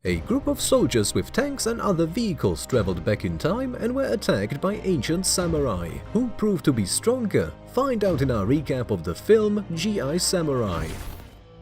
A group of soldiers with tanks and other vehicles traveled back in time and were attacked by ancient samurai, who proved to be stronger. Find out in our recap of the film G.I. Samurai.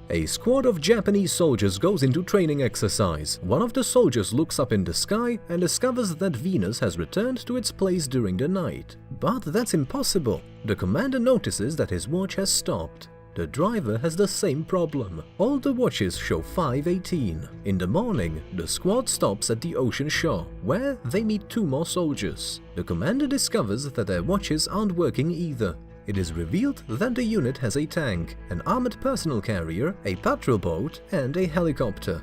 A squad of Japanese soldiers goes into training exercise. One of the soldiers looks up in the sky and discovers that Venus has returned to its place during the night. But that's impossible. The commander notices that his watch has stopped. The driver has the same problem. All the watches show 5:18. In the morning, the squad stops at the ocean shore, where they meet two more soldiers. The commander discovers that their watches aren't working either. It is revealed that the unit has a tank, an armored personnel carrier, a patrol boat, and a helicopter.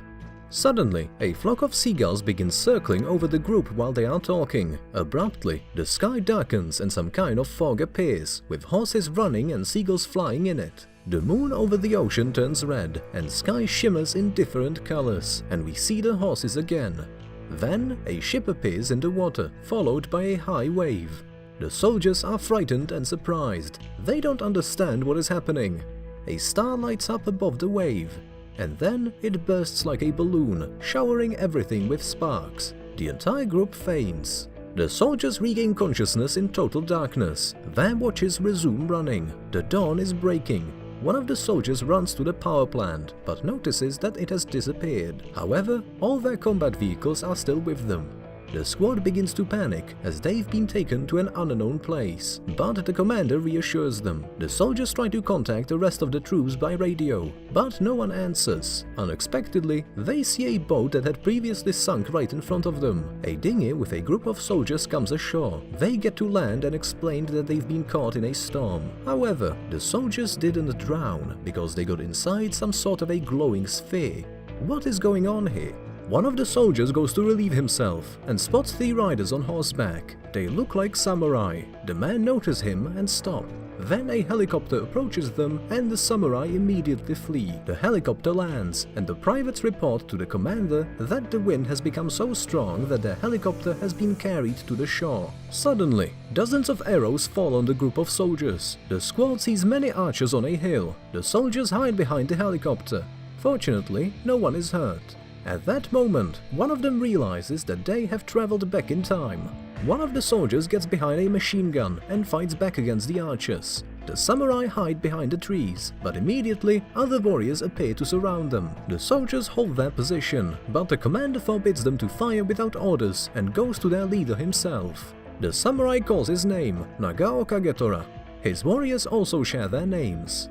Suddenly, a flock of seagulls begins circling over the group while they are talking. Abruptly, the sky darkens and some kind of fog appears, with horses running and seagulls flying in it. The moon over the ocean turns red, and sky shimmers in different colors, and we see the horses again. Then, a ship appears in the water, followed by a high wave. The soldiers are frightened and surprised. They don't understand what is happening. A star lights up above the wave, and then it bursts like a balloon, showering everything with sparks. The entire group faints. The soldiers regain consciousness in total darkness. Their watches resume running. The dawn is breaking. One of the soldiers runs to the power plant, but notices that it has disappeared. However, all their combat vehicles are still with them. The squad begins to panic as they've been taken to an unknown place, but the commander reassures them. The soldiers try to contact the rest of the troops by radio, but no one answers. Unexpectedly, they see a boat that had previously sunk right in front of them. A dinghy with a group of soldiers comes ashore. They get to land and explain that they've been caught in a storm. However, the soldiers didn't drown because they got inside some sort of a glowing sphere. What is going on here? One of the soldiers goes to relieve himself and spots 3 riders on horseback. They look like samurai. The men notice him and stop. Then a helicopter approaches them and the samurai immediately flee. The helicopter lands and the privates report to the commander that the wind has become so strong that the helicopter has been carried to the shore. Suddenly, dozens of arrows fall on the group of soldiers. The squad sees many archers on a hill. The soldiers hide behind the helicopter. Fortunately, no one is hurt. At that moment, one of them realizes that they have traveled back in time. One of the soldiers gets behind a machine gun and fights back against the archers. The samurai hide behind the trees, but immediately other warriors appear to surround them. The soldiers hold their position, but the commander forbids them to fire without orders and goes to their leader himself. The samurai calls his name, Nagao Kagetora. His warriors also share their names.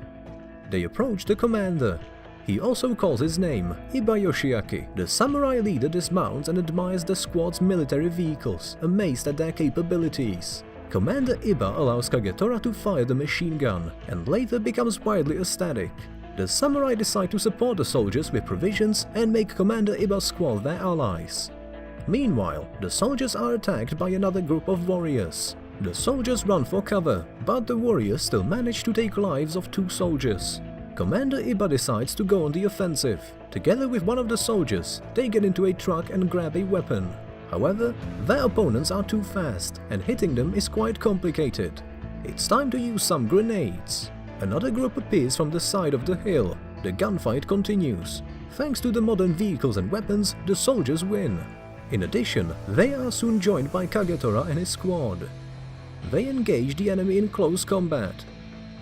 They approach the commander. He also calls his name, Iba Yoshiaki. The samurai leader dismounts and admires the squad's military vehicles, amazed at their capabilities. Commander Iba allows Kagetora to fire the machine gun, and later becomes wildly ecstatic. The samurai decide to support the soldiers with provisions and make Commander Iba's squad their allies. Meanwhile, the soldiers are attacked by another group of warriors. The soldiers run for cover, but the warriors still manage to take lives of 2 soldiers. Commander Iba decides to go on the offensive. Together with one of the soldiers, they get into a truck and grab a weapon. However, their opponents are too fast, and hitting them is quite complicated. It's time to use some grenades. Another group appears from the side of the hill. The gunfight continues. Thanks to the modern vehicles and weapons, the soldiers win. In addition, they are soon joined by Kagetora and his squad. They engage the enemy in close combat.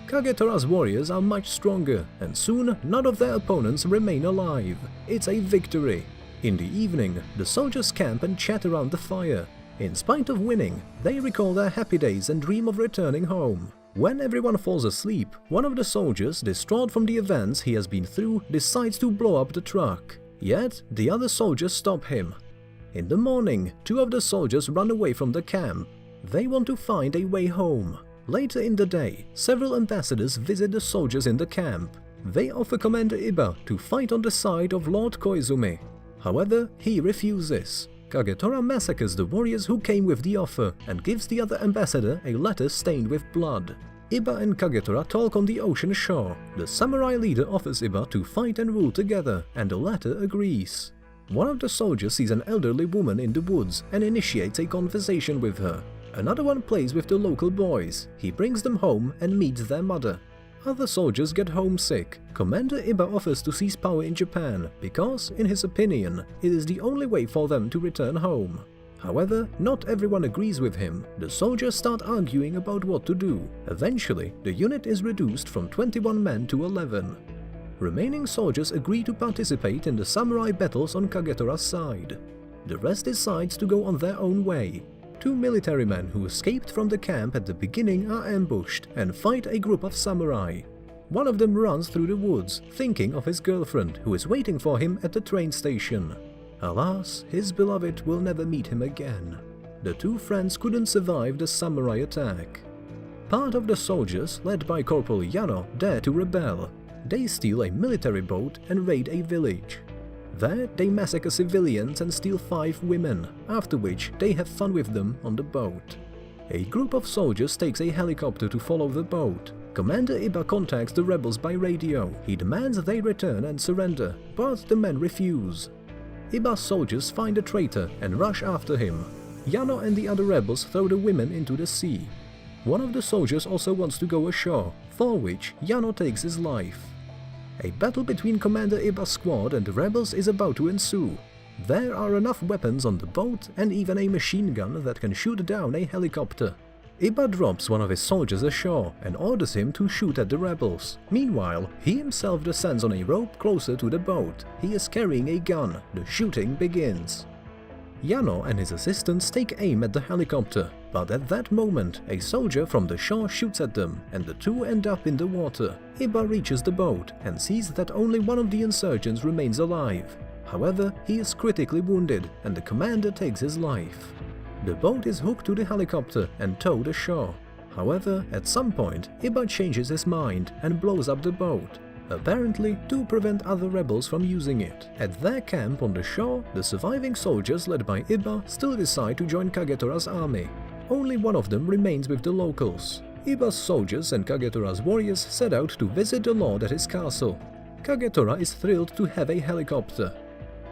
Kagetora's warriors are much stronger, and soon none of their opponents remain alive. It's a victory. In the evening, the soldiers camp and chat around the fire. In spite of winning, they recall their happy days and dream of returning home. When everyone falls asleep, one of the soldiers, distraught from the events he has been through, decides to blow up the truck. Yet, the other soldiers stop him. In the morning, 2 of the soldiers run away from the camp. They want to find a way home. Later in the day, several ambassadors visit the soldiers in the camp. They offer Commander Iba to fight on the side of Lord Koizumi. However, he refuses. Kagetora massacres the warriors who came with the offer and gives the other ambassador a letter stained with blood. Iba and Kagetora talk on the ocean shore. The samurai leader offers Iba to fight and rule together, and the latter agrees. One of the soldiers sees an elderly woman in the woods and initiates a conversation with her. Another one plays with the local boys. He brings them home and meets their mother. Other soldiers get homesick. Commander Iba offers to seize power in Japan because, in his opinion, it is the only way for them to return home. However, not everyone agrees with him. The soldiers start arguing about what to do. Eventually, the unit is reduced from 21 men to 11. Remaining soldiers agree to participate in the samurai battles on Kagetora's side. The rest decides to go on their own way. Two military men who escaped from the camp at the beginning are ambushed and fight a group of samurai. One of them runs through the woods, thinking of his girlfriend, who is waiting for him at the train station. Alas, his beloved will never meet him again. The two friends couldn't survive the samurai attack. Part of the soldiers, led by Corporal Yano, dare to rebel. They steal a military boat and raid a village. There, they massacre civilians and steal 5 women, after which they have fun with them on the boat. A group of soldiers takes a helicopter to follow the boat. Commander Iba contacts the rebels by radio. He demands they return and surrender, but the men refuse. Iba's soldiers find a traitor and rush after him. Yano and the other rebels throw the women into the sea. One of the soldiers also wants to go ashore, for which Yano takes his life. A battle between Commander Iba's squad and the rebels is about to ensue. There are enough weapons on the boat and even a machine gun that can shoot down a helicopter. Iba drops one of his soldiers ashore and orders him to shoot at the rebels. Meanwhile, he himself descends on a rope closer to the boat. He is carrying a gun. The shooting begins. Yano and his assistants take aim at the helicopter, but at that moment, a soldier from the shore shoots at them, and the two end up in the water. Iba reaches the boat and sees that only one of the insurgents remains alive. However, he is critically wounded, and the commander takes his life. The boat is hooked to the helicopter and towed ashore. However, at some point, Iba changes his mind and blows up the boat, apparently to prevent other rebels from using it. At their camp on the shore, the surviving soldiers led by Iba still decide to join Kagetora's army. Only one of them remains with the locals. Iba's soldiers and Kagetora's warriors set out to visit the lord at his castle. Kagetora is thrilled to have a helicopter.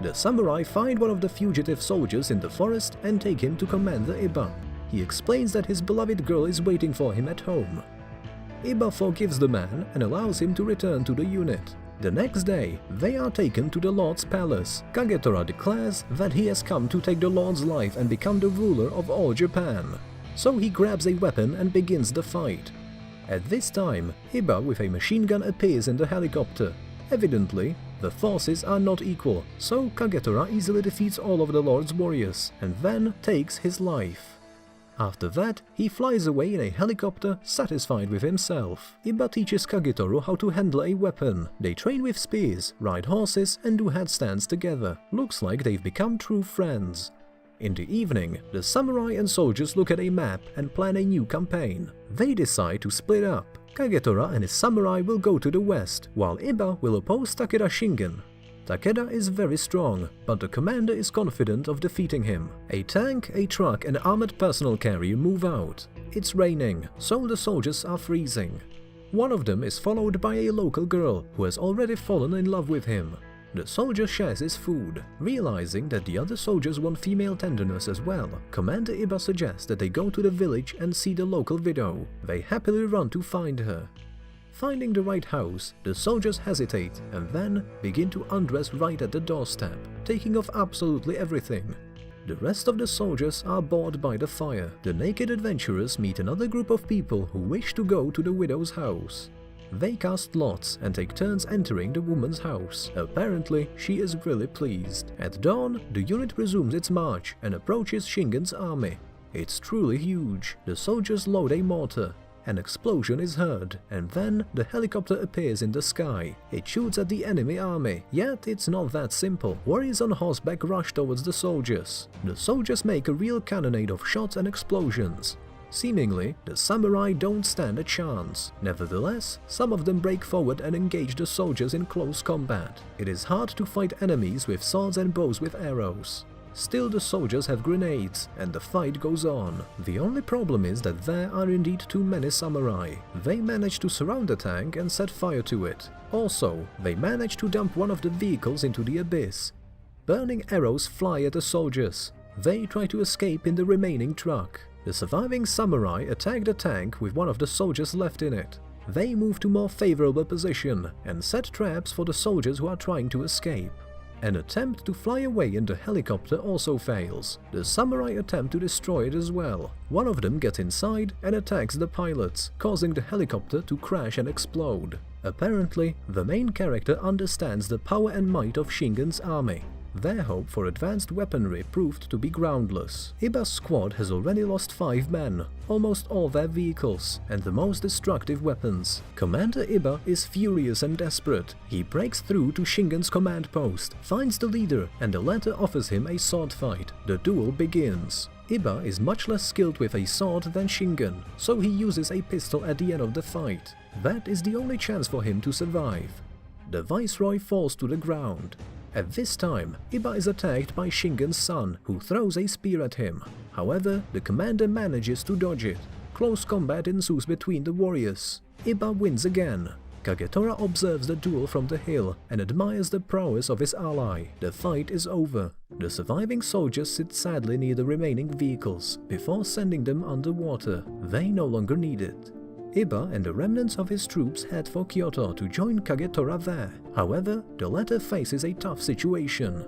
The samurai find one of the fugitive soldiers in the forest and take him to Commander Iba. He explains that his beloved girl is waiting for him at home. Iba forgives the man and allows him to return to the unit. The next day, they are taken to the Lord's palace. Kagetora declares that he has come to take the Lord's life and become the ruler of all Japan. So he grabs a weapon and begins the fight. At this time, Iba with a machine gun appears in the helicopter. Evidently, the forces are not equal, so Kagetora easily defeats all of the Lord's warriors and then takes his life. After that, he flies away in a helicopter, satisfied with himself. Iba teaches Kagetora how to handle a weapon. They train with spears, ride horses and do headstands together. Looks like they've become true friends. In the evening, the samurai and soldiers look at a map and plan a new campaign. They decide to split up. Kagetora and his samurai will go to the west, while Iba will oppose Takeda Shingen. Takeda is very strong, but the commander is confident of defeating him. A tank, a truck and armored personnel carrier move out. It's raining, so the soldiers are freezing. One of them is followed by a local girl who has already fallen in love with him. The soldier shares his food. Realizing that the other soldiers want female tenderness as well, Commander Iba suggests that they go to the village and see the local widow. They happily run to find her. Finding the right house, the soldiers hesitate and then begin to undress right at the doorstep, taking off absolutely everything. The rest of the soldiers are bored by the fire. The naked adventurers meet another group of people who wish to go to the widow's house. They cast lots and take turns entering the woman's house. Apparently, she is really pleased. At dawn, the unit resumes its march and approaches Shingen's army. It's truly huge. The soldiers load a mortar. An explosion is heard, and then the helicopter appears in the sky. It shoots at the enemy army, yet it's not that simple. Warriors on horseback rush towards the soldiers. The soldiers make a real cannonade of shots and explosions. Seemingly, the samurai don't stand a chance. Nevertheless, some of them break forward and engage the soldiers in close combat. It is hard to fight enemies with swords and bows with arrows. Still, the soldiers have grenades, and the fight goes on. The only problem is that there are indeed too many samurai. They manage to surround the tank and set fire to it. Also, they manage to dump one of the vehicles into the abyss. Burning arrows fly at the soldiers. They try to escape in the remaining truck. The surviving samurai attack the tank with one of the soldiers left in it. they move to more favorable position and set traps for the soldiers who are trying to escape. An attempt to fly away in the helicopter also fails. The samurai attempt to destroy it as well. One of them gets inside and attacks the pilots, causing the helicopter to crash and explode. Apparently, the main character understands the power and might of Shingen's army. Their hope for advanced weaponry proved to be groundless. Iba's squad has already lost 5 men, almost all their vehicles, and the most destructive weapons. Commander Iba is furious and desperate. He breaks through to Shingen's command post, finds the leader, and the latter offers him a sword fight. The duel begins. Iba is much less skilled with a sword than Shingen, so he uses a pistol at the end of the fight. That is the only chance for him to survive. The Viceroy falls to the ground. At this time, Iba is attacked by Shingen's son, who throws a spear at him. However, the commander manages to dodge it. Close combat ensues between the warriors. Iba wins again. Kagetora observes the duel from the hill and admires the prowess of his ally. The fight is over. The surviving soldiers sit sadly near the remaining vehicles before sending them underwater. They no longer need it. Iba and the remnants of his troops head for Kyoto to join Kagetora there. However, the latter faces a tough situation.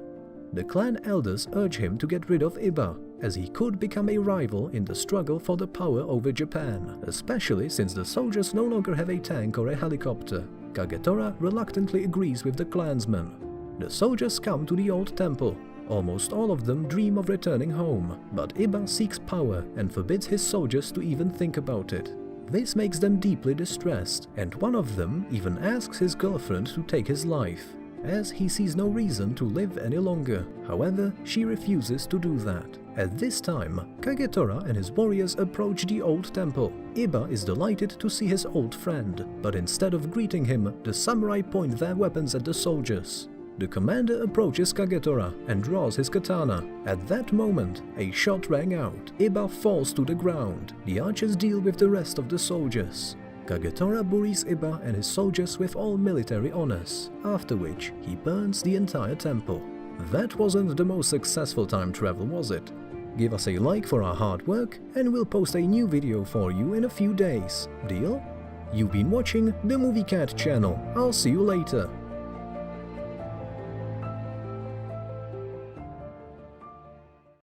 The clan elders urge him to get rid of Iba, as he could become a rival in the struggle for the power over Japan, especially since the soldiers no longer have a tank or a helicopter. Kagetora reluctantly agrees with the clansmen. The soldiers come to the old temple. Almost all of them dream of returning home, but Iba seeks power and forbids his soldiers to even think about it. This makes them deeply distressed, and one of them even asks his girlfriend to take his life, as he sees no reason to live any longer. However, she refuses to do that. At this time, Kagetora and his warriors approach the old temple. Iba is delighted to see his old friend, but instead of greeting him, the samurai point their weapons at the soldiers. The commander approaches Kagetora and draws his katana. At that moment, a shot rang out. Iba falls to the ground. The archers deal with the rest of the soldiers. Kagetora buries Iba and his soldiers with all military honors, after which he burns the entire temple. That wasn't the most successful time travel, was it? Give us a like for our hard work, and we'll post a new video for you in a few days. Deal? You've been watching the Movie Cat channel. I'll see you later.